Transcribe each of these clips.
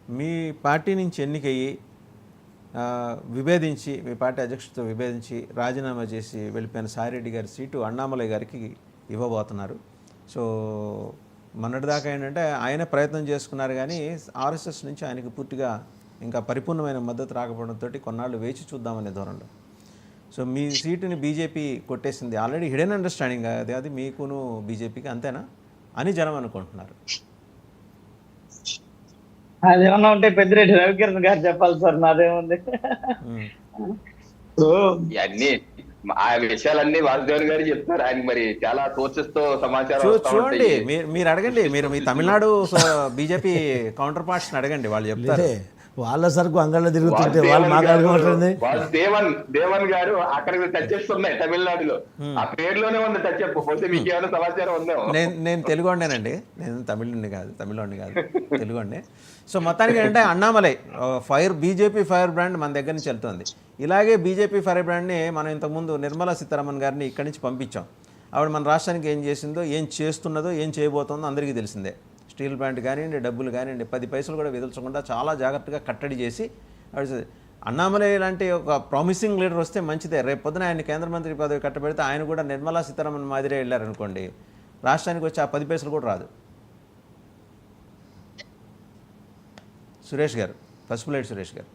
మీ party నుంచి ఎన్నికయ్యి విభేదించి మీ party అధ్యక్షుడితో విభేదించి రాజీనామా చేసి వెళ్ళిపోయిన సాయిరెడ్డి గారి సీటు అన్నామలై గారికి ఇవ్వబోతున్నారు. సో మొన్నటిదాకా ఏంటంటే ఆయన ప్రయత్నం చేసుకున్నారు, కానీ ఆర్ఎస్ఎస్ నుంచి ఆయనకి పూర్తిగా ఇంకా పరిపూర్ణమైన మద్దతు రాకపోవడంతో కొన్నాళ్ళు వేచి చూద్దామనే ధోరణిలో. సో మీ సీటుని బీజేపీ కొట్టేసింది, ఆల్రెడీ హిడెన్ అండర్స్టాండింగ్ అది మీకును బీజేపీకి, అంతేనా అని జనం అనుకుంటున్నారు. అదేమన్నా ఉంటే పెద్దిరెడ్డి రవికిరణ్ గారు చెప్పాలి సార్, నాదేముంది. ఇవన్నీ ఆ విషయాలన్నీ వాసుదేవన్ గారు చెప్తున్నారు. ఆయన మరి చాలా సోర్సెస్ తో సమాచారం చూడండి, మీరు అడగండి, మీరు మీ తమిళనాడు బీజేపీ కౌంటర్ పార్ట్స్ అడగండి, వాళ్ళు చెప్తారు. వాళ్ళ సరుకు అంగళ్ళ తిరుగుతుంటే వాళ్ళు మాట్లాడుకుంటుంది. దేవన్ గారు అక్కడికి టచ్చెస్ ఉన్నాయి తమిళనాడులో, ఆ పేరులోనే ఉంది టచ్అప్. పోతే మీకు ఏమైనా సమాచారం ఉందేమో. నేను తెలుగుండేనండి, నేను తమిళుడిని కాదు, తెలుగుండే. సో మొత్తానికి ఏంటంటే అన్నామలై బీజేపీ ఫైర్ బ్రాండ్ మన దగ్గర నుంచి వెళ్తుంది. ఇలాగే బీజేపీ ఫైర్ బ్రాండ్ని మనం ఇంతకుముందు నిర్మలా సీతారామన్ గారిని ఇక్కడి నుంచి పంపించాం. ఆవిడ మన రాష్ట్రానికి ఏం చేసిందో, ఏం చేస్తున్నదో, ఏం చేయబోతుందో అందరికీ తెలిసిందే. స్టీల్ ప్లాంట్ కానివ్వండి, డబ్బులు కానివ్వండి, 10 పైసలు కూడా విదల్చకుండా చాలా జాగ్రత్తగా కట్టడి చేసి అన్నామలై లాంటి ఒక ప్రామిసింగ్ లీడర్ వస్తే మంచిదే. రేపు పొద్దున ఆయన కేంద్ర మంత్రి పదవి కట్టబెడితే ఆయన కూడా నిర్మలా సీతారామన్ మాదిరే వెళ్ళారనుకోండి, రాష్ట్రానికి వచ్చి ఆ 10 పైసలు కూడా రాదు. సురేష్ గారు, పసుపులేటి సురేష్ గారు,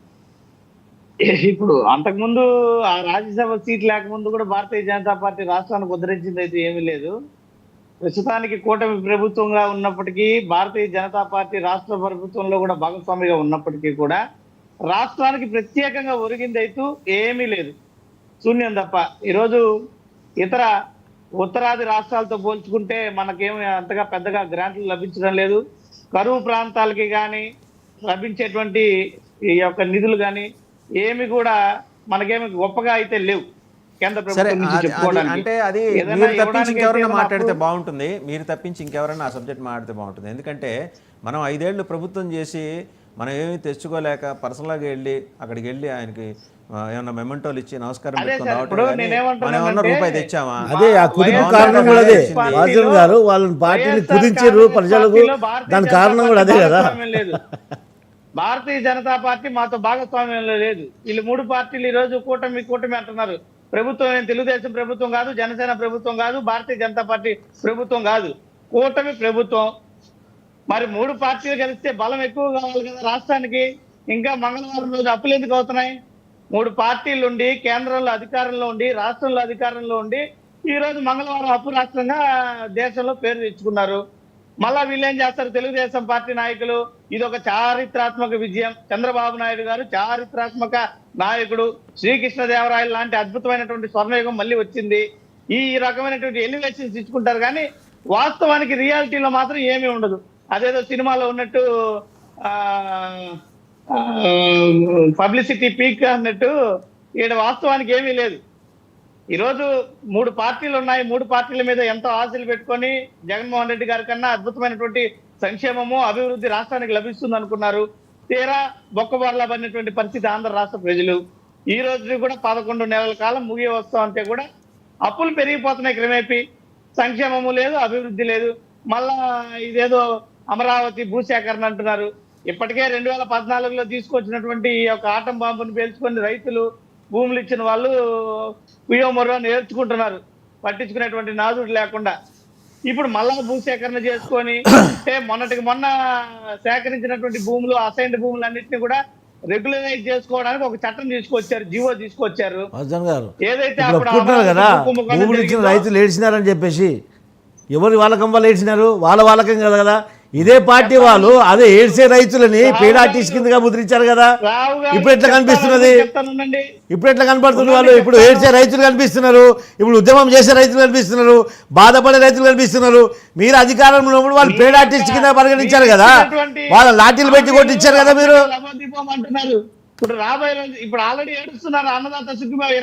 ఇప్పుడు అంతకుముందు ఆ రాజ్యసభ సీట్ లేకముందు కూడా భారతీయ జనతా పార్టీ రాష్ట్రానికి ఉద్ధరించింది అయితే ఏమీ లేదు. ప్రస్తుతానికి కూటమి ప్రభుత్వంగా ఉన్నప్పటికీ, భారతీయ జనతా పార్టీ రాష్ట్ర ప్రభుత్వంలో కూడా భాగస్వామిగా ఉన్నప్పటికీ కూడా రాష్ట్రానికి ప్రత్యేకంగా ఒరిగింది అయితే ఏమీ లేదు, శూన్యం తప్ప. ఈరోజు ఇతర ఉత్తరాది రాష్ట్రాలతో పోల్చుకుంటే మనకేమి అంతగా పెద్దగా గ్రాంట్లు లభించడం లేదు. కరువు ప్రాంతాలకి కానీ లభించేటువంటి ఈ యొక్క నిధులు కానీ ఏమి కూడా మనకేమి గొప్పగా అయితే లేవు. అంటే అది మీరు తప్పించి ఇంకెవరైనా మాట్లాడితే బాగుంటుంది, మీరు తప్పించి ఇంకెవరైనా ఆ సబ్జెక్ట్ మాట్లాడితే బాగుంటుంది. ఎందుకంటే మనం 5 ఏళ్ళు ప్రభుత్వం చేసి మనం ఏమీ తెచ్చుకోలేక పర్సనల్గా వెళ్ళి అక్కడికి వెళ్ళి ఆయనకి ఏమన్నా మెమెంటోలు ఇచ్చి నమస్కారం పెట్టుకుని రావటం, మనం ఏమన్నా రూపాయి తెచ్చామా? అదే ఆ కుదింపు కారణం కూడా అదే. వాసుదేవన్ గారు వాళ్ళని పార్టీని కుదించారు ప్రజలకు, దాని కారణం కూడా అదే కదా. భారతీయ జనతా పార్టీ మాతో భాగస్వామ్యంలో లేదు. వీళ్ళు 3 పార్టీలు ఈ రోజు కూటమి అంటున్నారు. ప్రభుత్వం తెలుగుదేశం ప్రభుత్వం కాదు, జనసేన ప్రభుత్వం కాదు, భారతీయ జనతా పార్టీ ప్రభుత్వం కాదు, కూటమి ప్రభుత్వం. మరి 3 పార్టీలు కలిస్తే బలం ఎక్కువ కావాలి కదా రాష్ట్రానికి. ఇంకా మంగళవారం రోజు అప్పులు ఎందుకు అవుతున్నాయి? 3 పార్టీలు ఉండి, కేంద్రంలో అధికారంలో ఉండి, రాష్ట్రంలో అధికారంలో ఉండి, ఈ రోజు మంగళవారం అప్పు రాష్ట్రంగా దేశంలో పేరు తెచ్చుకున్నారు. మళ్ళా వీళ్ళు ఏం చేస్తారు? తెలుగుదేశం పార్టీ నాయకులు ఇది ఒక చారిత్రాత్మక విజయం, చంద్రబాబు నాయుడు గారు చారిత్రాత్మక నాయకుడు, శ్రీకృష్ణదేవరాయలు లాంటి అద్భుతమైనటువంటి స్వర్ణయుగం మళ్ళీ వచ్చింది, ఈ రకమైనటువంటి ఎలివేషన్స్ ఇచ్చుకుంటారు. కానీ వాస్తవానికి రియాలిటీలో మాత్రం ఏమీ ఉండదు. అదేదో సినిమాలో ఉన్నట్టు పబ్లిసిటీ పీక్ అన్నట్టు ఈడ వాస్తవానికి ఏమీ లేదు. ఈరోజు 3 పార్టీలు ఉన్నాయి, 3 పార్టీల మీద ఎంతో ఆశలు పెట్టుకొని జగన్మోహన్ రెడ్డి గారి కన్నా అద్భుతమైనటువంటి సంక్షేమము, అభివృద్ధి రాష్ట్రానికి లభిస్తుంది అనుకున్నారు. తీరా బొక్కబొరలా పడినటువంటి పరిస్థితి ఆంధ్ర రాష్ట్ర ప్రజలు. ఈ రోజు కూడా 11 నెలల కాలం ముగి వస్తాం అంటే కూడా అప్పులు పెరిగిపోతున్నాయి క్రమేపీ, సంక్షేమము లేదు, అభివృద్ధి లేదు. మళ్ళా ఇదేదో అమరావతి భూసేకరణ అంటున్నారు. ఇప్పటికే 2014లో తీసుకొచ్చినటువంటి ఈ యొక్క ఆటం బాంబును పేల్చుకొని రైతులు, భూములు ఇచ్చిన వాళ్ళు కుయ్యో మొర్రో నేర్చుకుంటున్నారు, పట్టించుకునేటువంటి నాదుడు లేకుండా. ఇప్పుడు మళ్ళా భూసేకరణ చేసుకొని మొన్నటికి మొన్న సేకరించినటువంటి భూములు, అసైన్డ్ భూములు అన్నింటినీ కూడా రెగ్యులరైజ్ చేసుకోవడానికి ఒక చట్టం తీసుకొచ్చారు, జీవో తీసుకొచ్చారు. ఏదైతే భూములు ఇచ్చిన రైతులు ఏడ్చినారని చెప్పేసి ఎవరు వాళ్ళకం వాళ్ళు ఏడ్చినారు? వాళ్ళకం కదా కదా. ఇదే పార్టీ వాళ్ళు అదే ఏడ్చే రైతులని పీడాటీస్ కిందగా ముద్రించారు కదా. ఇప్పుడు ఎట్లా కనిపిస్తున్నది? ఇప్పుడు ఎట్లా కనపడుతుంది? వాళ్ళు ఇప్పుడు ఏడ్చే రైతులు కనిపిస్తున్నారు, ఇప్పుడు ఉద్యమం చేసే రైతులు కనిపిస్తున్నారు, బాధపడే రైతులు కనిపిస్తున్నారు. మీరు అధికారంలో ఉన్నప్పుడు వాళ్ళు పీడాటిస్ట్ కింద పరిగణించారు కదా, వాళ్ళ లాఠీలు పెట్టి కొట్టించారు కదా మీరు. ఇప్పుడు రాబోయే రోజు ఇప్పుడు ఆల్రెడీ ఏడుస్తున్నారు అన్నదాత సుఖీభావ